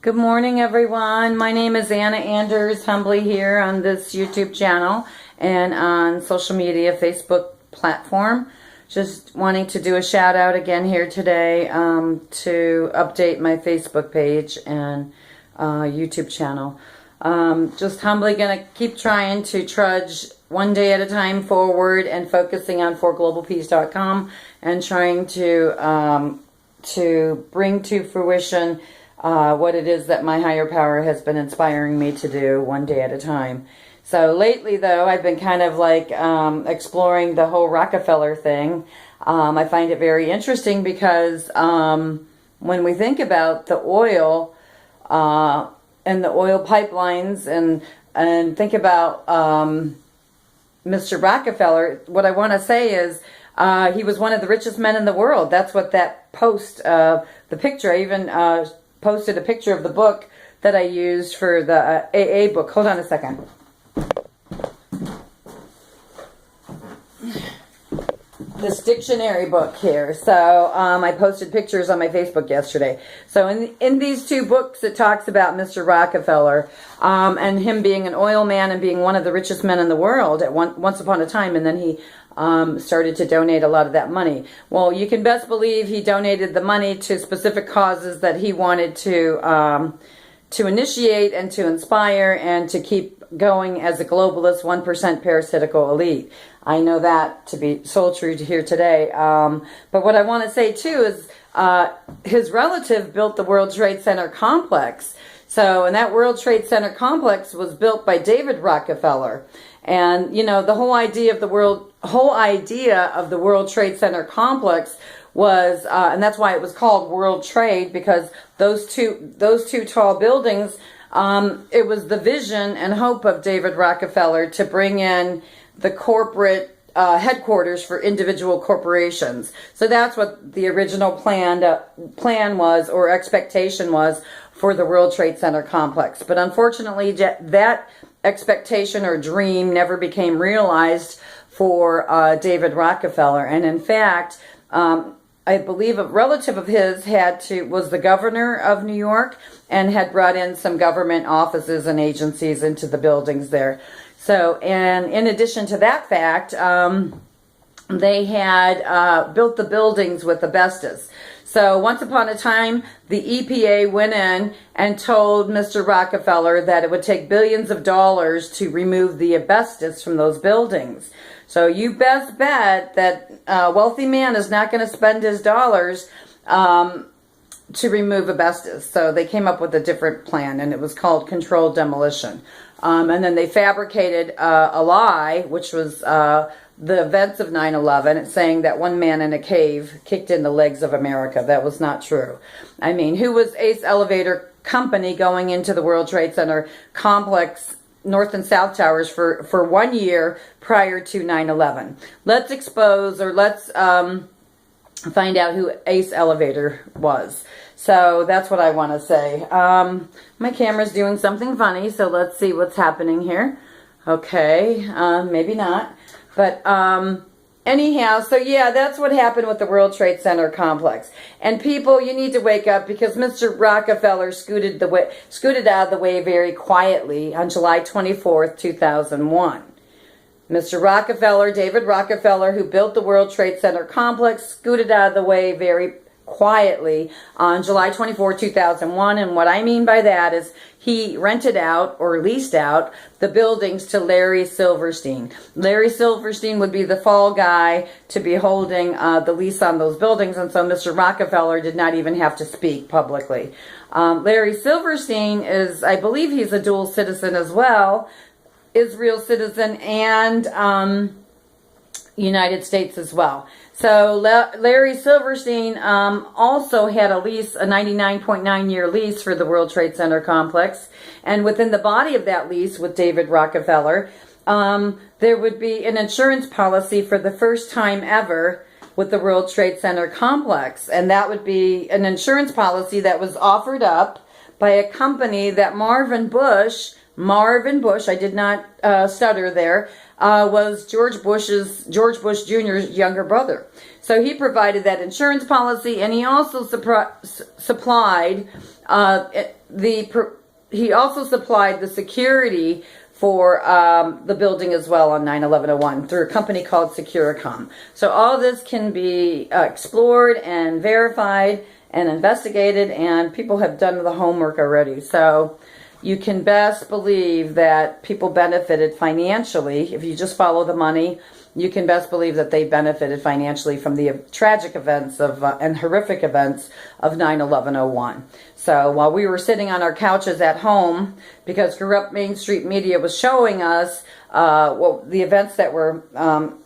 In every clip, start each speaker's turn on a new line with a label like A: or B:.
A: Good morning, everyone. My name is Anna Anders, humbly here on this YouTube channel and on social media, Facebook platform. Just wanting to do a shout out again here today to update my Facebook page and YouTube channel. Just humbly going to keep trying to trudge one day at a time forward and focusing on forglobalpeace.com and trying to bring to fruition what it is that my higher power has been inspiring me to do one day at a time. So lately, though, I've been kind of like exploring the whole Rockefeller thing. I find it very interesting because when we think about the oil and the oil pipelines and think about Mr. Rockefeller, what I want to say is he was one of the richest men in the world. That's what that post, the picture, I even posted a picture of the book that I used for the AA book. Hold on a second. This dictionary book here. So I posted pictures on my Facebook yesterday. So in these two books, it talks about Mr. Rockefeller and him being an oil man and being one of the richest men in the world at once upon a time, and then he started to donate a lot of that money. Well, you can best believe he donated the money to specific causes that he wanted to initiate and to inspire and to keep going as a globalist 1% parasitical elite. I know that to be so true here today. But what I want to say too is his relative built the World Trade Center complex. So, and that World Trade Center complex was built by David Rockefeller. And, you know, the whole idea of the World Trade Center complex was, and that's why it was called World Trade, because those two tall buildings, it was the vision and hope of David Rockefeller to bring in the corporate headquarters for individual corporations. So that's what the original plan was, or expectation was, for the World Trade Center complex. But unfortunately, that expectation or dream never became realized for David Rockefeller. And in fact, I believe a relative of his was the governor of New York and had brought in some government offices and agencies into the buildings there. So, and in addition to that fact, they had built the buildings with asbestos. So once upon a time, the EPA went in and told Mr. Rockefeller that it would take billions of dollars to remove the asbestos from those buildings. So you best bet that a wealthy man is not going to spend his dollars to remove asbestos. So they came up with a different plan, and it was called controlled demolition. And then they fabricated a lie, which was the events of 9/11, saying that one man in a cave kicked in the legs of America. That was not true. I mean, who was Ace Elevator Company going into the World Trade Center complex, North and South Towers, for 1 year prior to 9/11? Let's expose, or let's find out who Ace Elevator was. So that's what I want to say. My camera's doing something funny, so let's see what's happening here. Okay, maybe not. But anyhow, so yeah, that's what happened with the World Trade Center complex. And people, you need to wake up, because Mr. Rockefeller scooted out of the way very quietly on July 24th, 2001. Mr. Rockefeller, David Rockefeller, who built the World Trade Center complex, scooted out of the way very quietly on July 24, 2001. And what I mean by that is he rented out or leased out the buildings to Larry Silverstein. Larry Silverstein would be the fall guy to be holding the lease on those buildings, and so Mr. Rockefeller did not even have to speak publicly. Larry Silverstein is, I believe he's a dual citizen as well, Israel citizen and United States as well. So Larry Silverstein also had a lease, a 99.9-year lease for the World Trade Center complex. And within the body of that lease with David Rockefeller, there would be an insurance policy for the first time ever with the World Trade Center complex. And that would be an insurance policy that was offered up by a company that Marvin Bush, I did not stutter there, was George Bush Jr.'s younger brother. So he provided that insurance policy, and he also supplied he also supplied the security for the building as well on 9/11/01 through a company called Securicom. So all this can be explored and verified and investigated, and people have done the homework already. So you can best believe that people benefited financially. If you just follow the money, you can best believe that they benefited financially from the tragic events of and horrific events of 9/11/01. So while we were sitting on our couches at home, because corrupt Main Street media was showing us the events that were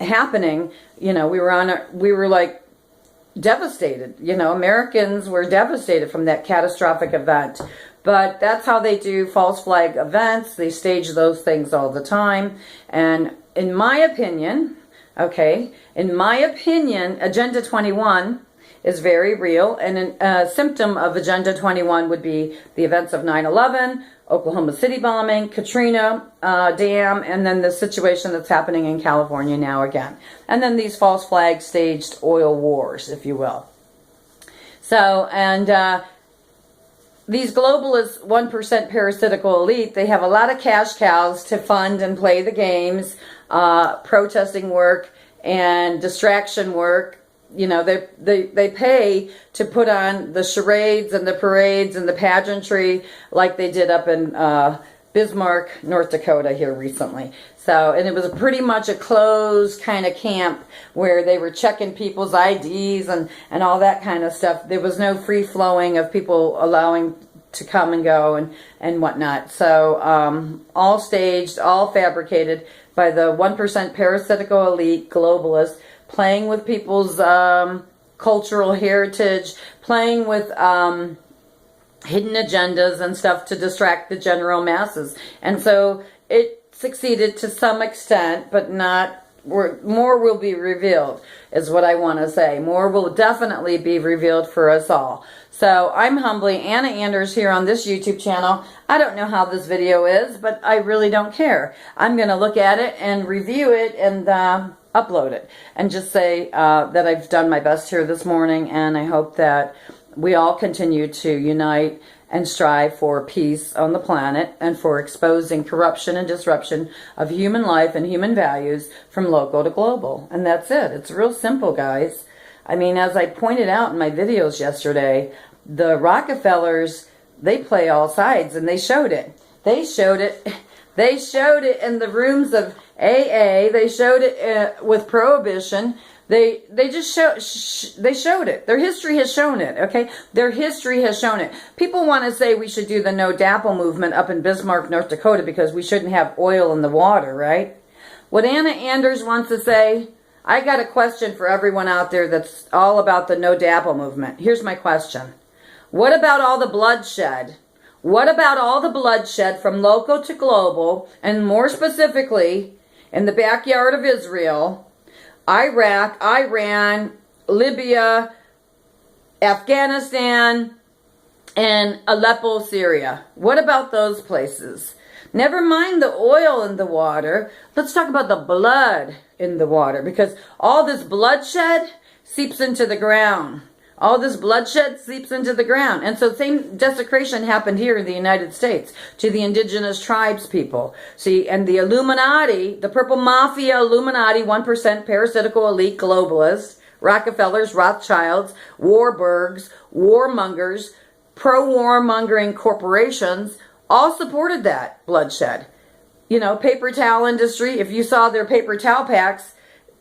A: happening, we were like devastated. Americans were devastated from that catastrophic event. But that's how they do false flag events. They stage those things all the time. And in my opinion, Agenda 21 is very real. And a symptom of Agenda 21 would be the events of 9/11, Oklahoma City bombing, Katrina Dam, and then the situation that's happening in California now again. And then these false flag staged oil wars, if you will. So, and these globalist 1% parasitical elite, they have a lot of cash cows to fund and play the games, protesting work and distraction work. They pay to put on the charades and the parades and the pageantry like they did up in Bismarck, North Dakota here recently. So, and it was pretty much a closed kind of camp where they were checking people's IDs and all that kind of stuff. There was no free flowing of people allowing to come and go and whatnot. So, all staged, all fabricated by the 1% parasitical elite globalists, playing with people's cultural heritage, playing with hidden agendas and stuff to distract the general masses. And so it succeeded to some extent, but not. More will be revealed, is what I want to say. More will definitely be revealed for us all. So I'm humbly Anna Anders here on this YouTube channel. I don't know how this video is, but I really don't care. I'm going to look at it and review it and upload it and just say that I've done my best here this morning, and I hope that we all continue to unite and strive for peace on the planet and for exposing corruption and disruption of human life and human values from local to global. And that's it. It's real simple, guys. I mean, as I pointed out in my videos yesterday, the Rockefellers, they play all sides, and they showed it. They showed it. They showed it in the rooms of AA. They showed it with Prohibition. They just they showed it. Their history has shown it, okay? Their history has shown it. People want to say we should do the No Dapple movement up in Bismarck, North Dakota, because we shouldn't have oil in the water, right? What Anna Anders wants to say, I got a question for everyone out there that's all about the No Dapple movement. Here's my question. What about all the bloodshed? What about all the bloodshed from local to global, and more specifically, in the backyard of Israel, Iraq, Iran, Libya, Afghanistan, and Aleppo, Syria? What about those places? Never mind the oil in the water. Let's talk about the blood in the water, because all this bloodshed seeps into the ground. All this bloodshed seeps into the ground. And so same desecration happened here in the United States to the indigenous tribes people. See, and the Illuminati, the purple mafia Illuminati, 1% parasitical elite globalists, Rockefellers, Rothschilds, Warburgs, warmongers, pro-warmongering corporations, all supported that bloodshed. Paper towel industry, if you saw their paper towel packs,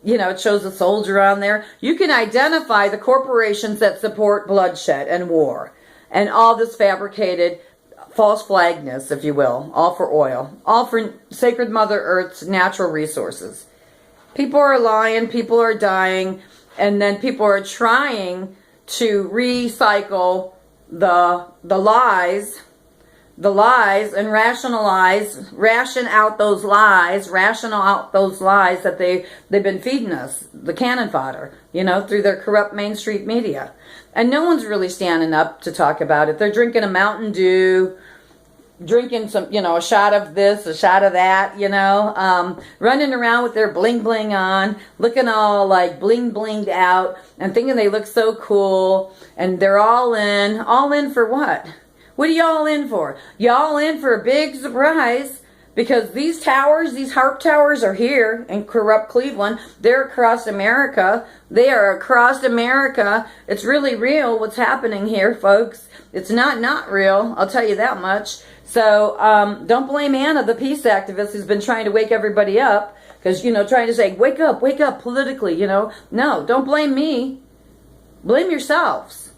A: it shows a soldier on there. You can identify the corporations that support bloodshed and war and all this fabricated false flagness, if you will, all for oil, all for sacred Mother Earth's natural resources. People are lying, people are dying, and then people are trying to recycle the lies and ration out those lies that they've been feeding us, the cannon fodder, through their corrupt Main Street media. And no one's really standing up to talk about it. They're drinking a Mountain Dew, drinking some, a shot of this, a shot of that, running around with their bling bling on, looking all like bling blinged out and thinking they look so cool, and they're all in for what? What are y'all in for? Y'all in for a big surprise, because these towers, these HARP towers are here in corrupt Cleveland. They're across America. They are across America. It's really real what's happening here, folks. It's not real, I'll tell you that much. So don't blame Anna, the peace activist who's been trying to wake everybody up. Because, trying to say, wake up politically, No, don't blame me. Blame yourselves.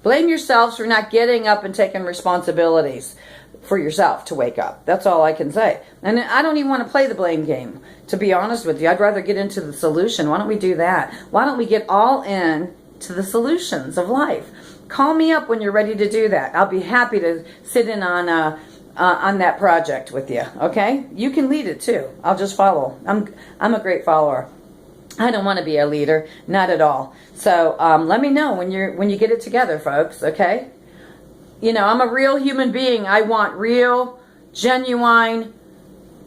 A: Blame yourselves for not getting up and taking responsibilities for yourself to wake up. That's all I can say. And I don't even want to play the blame game, to be honest with you. I'd rather get into the solution. Why don't we do that? Why don't we get all in to the solutions of life? Call me up when you're ready to do that. I'll be happy to sit in on that project with you, okay? You can lead it too. I'll just follow. I'm a great follower. I don't want to be a leader, not at all. So let me know when you get it together, folks, okay? I'm a real human being. I want real, genuine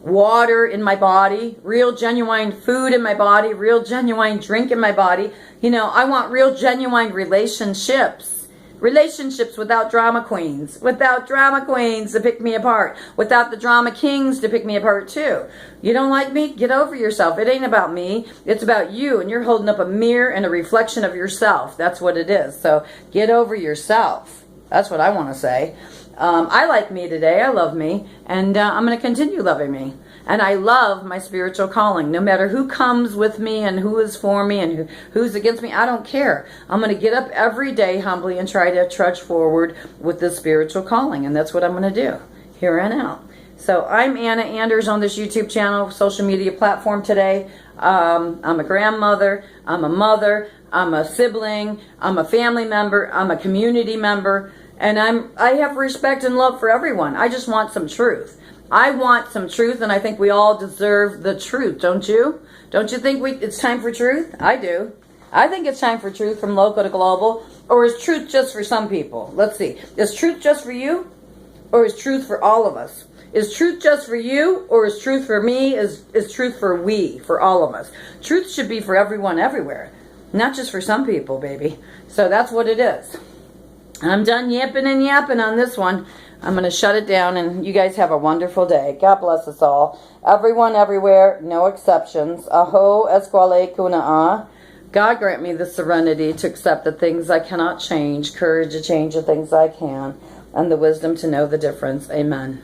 A: water in my body, real, genuine food in my body, real, genuine drink in my body. I want real, genuine relationships. Relationships without drama queens. Without drama queens to pick me apart. Without the drama kings to pick me apart too. You don't like me? Get over yourself. It ain't about me. It's about you. And you're holding up a mirror and a reflection of yourself. That's what it is. So get over yourself. That's what I want to say. I like me today. I love me. And I'm going to continue loving me. And I love my spiritual calling. No matter who comes with me and who is for me and who's against me, I don't care. I'm going to get up every day humbly and try to trudge forward with this spiritual calling. And that's what I'm going to do here and out. So I'm Anna Anders on this YouTube channel, social media platform today. I'm a grandmother. I'm a mother. I'm a sibling. I'm a family member. I'm a community member. And I have respect and love for everyone. I just want some truth. I want some truth, and I think we all deserve the truth, don't you? Don't you think it's time for truth? I do. I think it's time for truth from local to global. Or is truth just for some people? Let's see. Is truth just for you? Or is truth for all of us? Is truth just for you? Or is truth for me? Is truth for we? For all of us? Truth should be for everyone everywhere. Not just for some people, baby. So that's what it is. I'm done yipping and yapping on this one. I'm going to shut it down, and you guys have a wonderful day. God bless us all. Everyone, everywhere, no exceptions. Aho esquale kunaa. God grant me the serenity to accept the things I cannot change, courage to change the things I can, and the wisdom to know the difference. Amen.